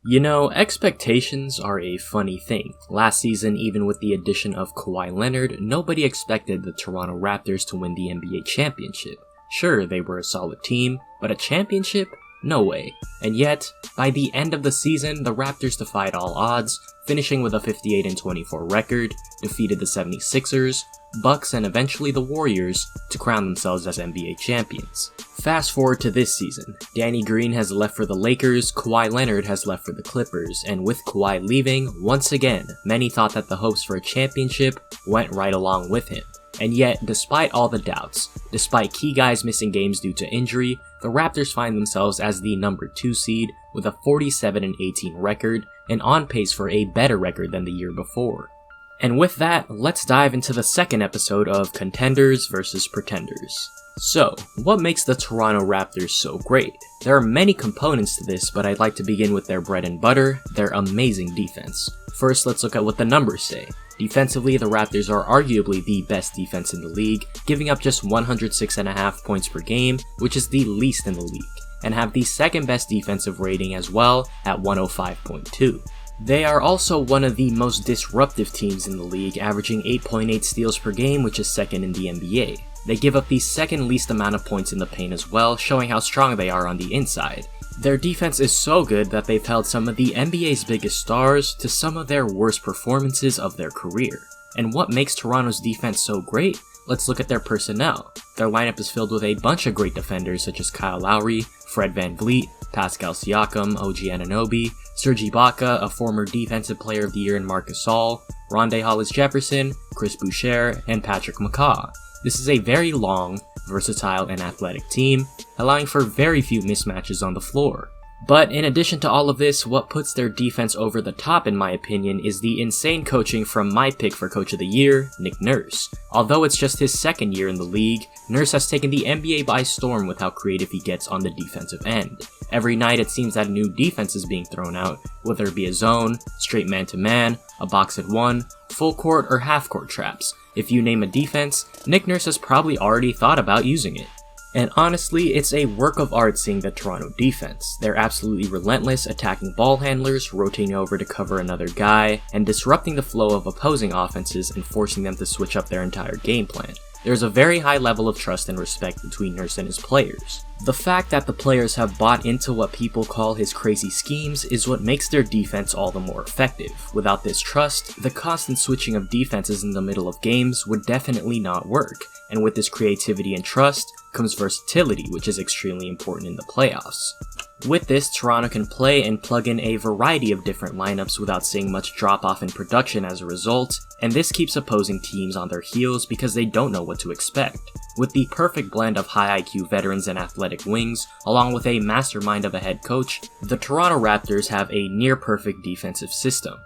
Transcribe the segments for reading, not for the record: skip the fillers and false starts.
You know, expectations are a funny thing. Last season, even with the addition of Kawhi Leonard, nobody expected the Toronto Raptors to win the NBA championship. Sure, they were a solid team, but a championship? No way. And yet, by the end of the season, the Raptors defied all odds, finishing with a 58-24 record, defeated the 76ers, Bucks, and eventually the Warriors to crown themselves as NBA champions. Fast forward to this season. Danny Green has left for the Lakers, Kawhi Leonard has left for the Clippers, and with Kawhi leaving, once again, many thought that the hopes for a championship went right along with him. And yet, despite all the doubts, despite key guys missing games due to injury, the Raptors find themselves as the number 2 seed with a 47-18 record and on pace for a better record than the year before. And with that, let's dive into the second episode of Contenders vs. Pretenders. So, what makes the Toronto Raptors so great? There are many components to this, but I'd like to begin with their bread and butter, their amazing defense. First, let's look at what the numbers say. Defensively, the Raptors are arguably the best defense in the league, giving up just 106.5 points per game, which is the least in the league, and have the second best defensive rating as well at 105.2. They are also one of the most disruptive teams in the league, averaging 8.8 steals per game, which is second in the NBA. They give up the second least amount of points in the paint as well, showing how strong they are on the inside. Their defense is so good that they've held some of the NBA's biggest stars to some of their worst performances of their career. And what makes Toronto's defense so great? Let's look at their personnel. Their lineup is filled with a bunch of great defenders such as Kyle Lowry, Fred VanVleet, Pascal Siakam, OG Anunoby, Serge Ibaka, a former Defensive Player of the Year in Marc Gasol, Rondae Hollis-Jefferson, Chris Boucher, and Patrick McCaw. This is a very long, versatile, and athletic team, allowing for very few mismatches on the floor. But in addition to all of this, what puts their defense over the top in my opinion is the insane coaching from my pick for Coach of the Year, Nick Nurse. Although it's just his second year in the league, Nurse has taken the NBA by storm with how creative he gets on the defensive end. Every night it seems that a new defense is being thrown out, whether it be a zone, straight man-to-man, a box at one, full court, or half court traps. If you name a defense, Nick Nurse has probably already thought about using it. And honestly, it's a work of art seeing the Toronto defense. They're absolutely relentless, attacking ball handlers, rotating over to cover another guy, and disrupting the flow of opposing offenses and forcing them to switch up their entire game plan. There's a very high level of trust and respect between Nurse and his players. The fact that the players have bought into what people call his crazy schemes is what makes their defense all the more effective. Without this trust, the constant switching of defenses in the middle of games would definitely not work. And with this creativity and trust comes versatility, which is extremely important in the playoffs. With this, Toronto can play and plug in a variety of different lineups without seeing much drop-off in production as a result, and this keeps opposing teams on their heels because they don't know what to expect. With the perfect blend of high IQ veterans and athletic wings, along with a mastermind of a head coach, the Toronto Raptors have a near-perfect defensive system.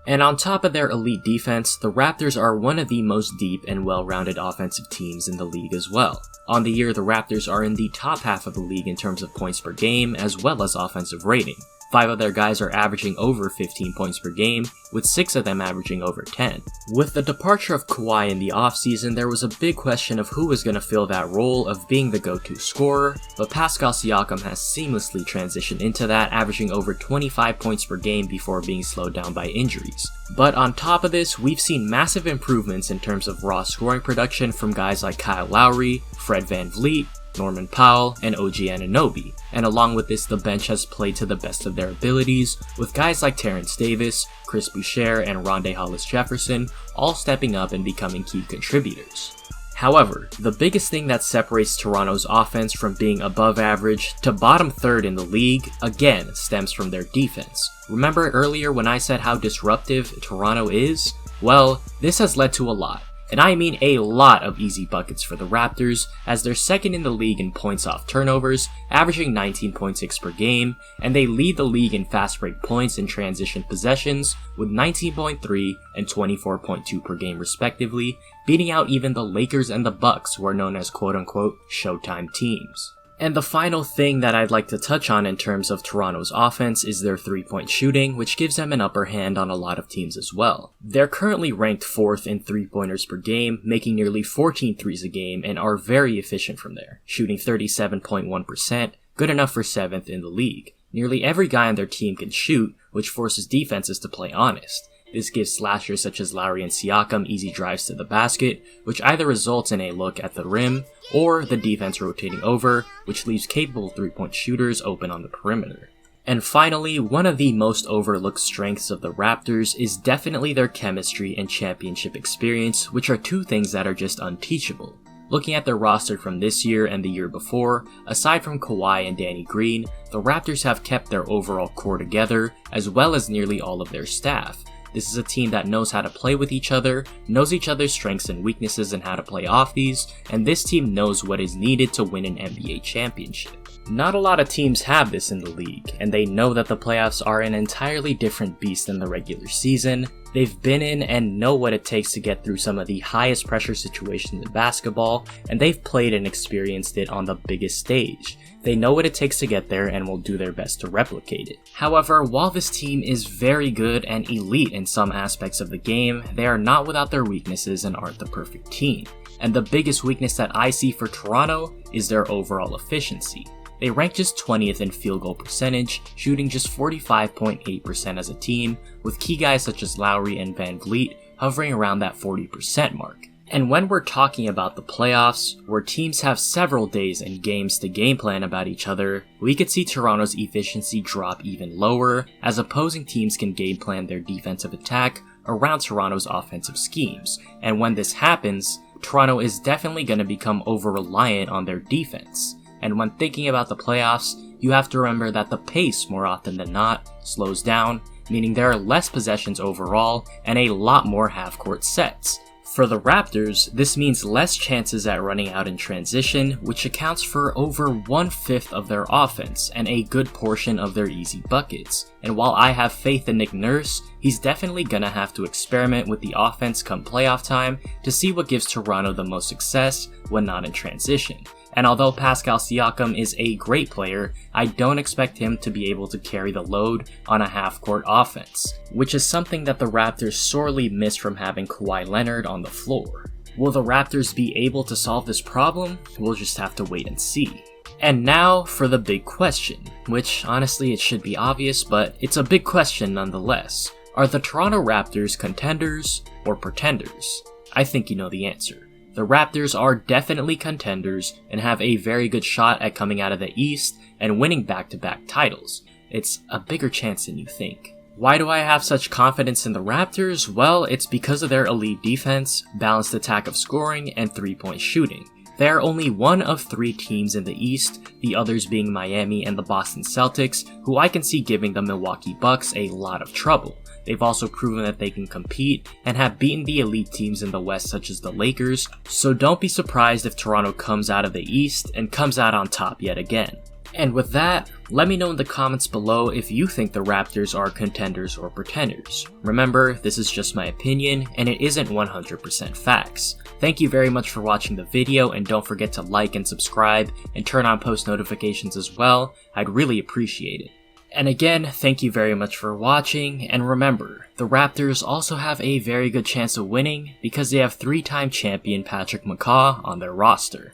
And on top of their elite defense, the Raptors are one of the most deep and well-rounded offensive teams in the league as well. On the year, the Raptors are in the top half of the league in terms of points per game as well as offensive rating. 5 of their guys are averaging over 15 points per game, with 6 of them averaging over 10. With the departure of Kawhi in the offseason, there was a big question of who was going to fill that role of being the go-to scorer, but Pascal Siakam has seamlessly transitioned into that, averaging over 25 points per game before being slowed down by injuries. But on top of this, we've seen massive improvements in terms of raw scoring production from guys like Kyle Lowry, Fred VanVleet, Norman Powell, and OG Anunoby. And along with this, the bench has played to the best of their abilities, with guys like Terrence Davis, Chris Boucher, and Rondae Hollis-Jefferson all stepping up and becoming key contributors. However, the biggest thing that separates Toronto's offense from being above average to bottom third in the league, again, stems from their defense. Remember earlier when I said how disruptive Toronto is? Well, this has led to a lot. And I mean a lot of easy buckets for the Raptors, as they're second in the league in points off turnovers, averaging 19.6 per game, and they lead the league in fast break points and transition possessions with 19.3 and 24.2 per game respectively, beating out even the Lakers and the Bucks, who are known as quote-unquote Showtime teams. And the final thing that I'd like to touch on in terms of Toronto's offense is their three-point shooting, which gives them an upper hand on a lot of teams as well. They're currently ranked 4th in three-pointers per game, making nearly 14 threes a game, and are very efficient from there, shooting 37.1%, good enough for 7th in the league. Nearly every guy on their team can shoot, which forces defenses to play honest. This gives slashers such as Lowry and Siakam easy drives to the basket, which either results in a look at the rim, or the defense rotating over, which leaves capable 3-point shooters open on the perimeter. And finally, one of the most overlooked strengths of the Raptors is definitely their chemistry and championship experience, which are two things that are just unteachable. Looking at their roster from this year and the year before, aside from Kawhi and Danny Green, the Raptors have kept their overall core together, as well as nearly all of their staff. This is a team that knows how to play with each other, knows each other's strengths and weaknesses and how to play off these, and this team knows what is needed to win an NBA championship. Not a lot of teams have this in the league, and they know that the playoffs are an entirely different beast than the regular season. They've been in and know what it takes to get through some of the highest pressure situations in basketball, and they've played and experienced it on the biggest stage. They know what it takes to get there and will do their best to replicate it. However, while this team is very good and elite in some aspects of the game, they are not without their weaknesses and aren't the perfect team. And the biggest weakness that I see for Toronto is their overall efficiency. They rank just 20th in field goal percentage, shooting just 45.8% as a team, with key guys such as Lowry and Van Vliet hovering around that 40% mark. And when we're talking about the playoffs, where teams have several days and games to game plan about each other, we could see Toronto's efficiency drop even lower, as opposing teams can game plan their defensive attack around Toronto's offensive schemes. And when this happens, Toronto is definitely going to become over-reliant on their defense. And when thinking about the playoffs, you have to remember that the pace, more often than not, slows down, meaning there are less possessions overall and a lot more half-court sets. For the Raptors, this means less chances at running out in transition, which accounts for over 1/5 of their offense and a good portion of their easy buckets. And while I have faith in Nick Nurse, he's definitely gonna have to experiment with the offense come playoff time to see what gives Toronto the most success when not in transition. And although Pascal Siakam is a great player, I don't expect him to be able to carry the load on a half-court offense, which is something that the Raptors sorely missed from having Kawhi Leonard on the floor. Will the Raptors be able to solve this problem? We'll just have to wait and see. And now for the big question, which honestly it should be obvious, but it's a big question nonetheless. Are the Toronto Raptors contenders or pretenders? I think you know the answer. The Raptors are definitely contenders and have a very good shot at coming out of the East and winning back-to-back titles. It's a bigger chance than you think. Why do I have such confidence in the Raptors? Well, it's because of their elite defense, balanced attack of scoring, and 3-point shooting. They are only one of 3 teams in the East, the others being Miami and the Boston Celtics, who I can see giving the Milwaukee Bucks a lot of trouble. They've also proven that they can compete and have beaten the elite teams in the West such as the Lakers, so don't be surprised if Toronto comes out of the East and comes out on top yet again. And with that, let me know in the comments below if you think the Raptors are contenders or pretenders. Remember, this is just my opinion, and it isn't 100% facts. Thank you very much for watching the video, and don't forget to like and subscribe, and turn on post notifications as well. I'd really appreciate it. And again, thank you very much for watching, and remember, the Raptors also have a very good chance of winning because they have 3-time champion Patrick McCaw on their roster.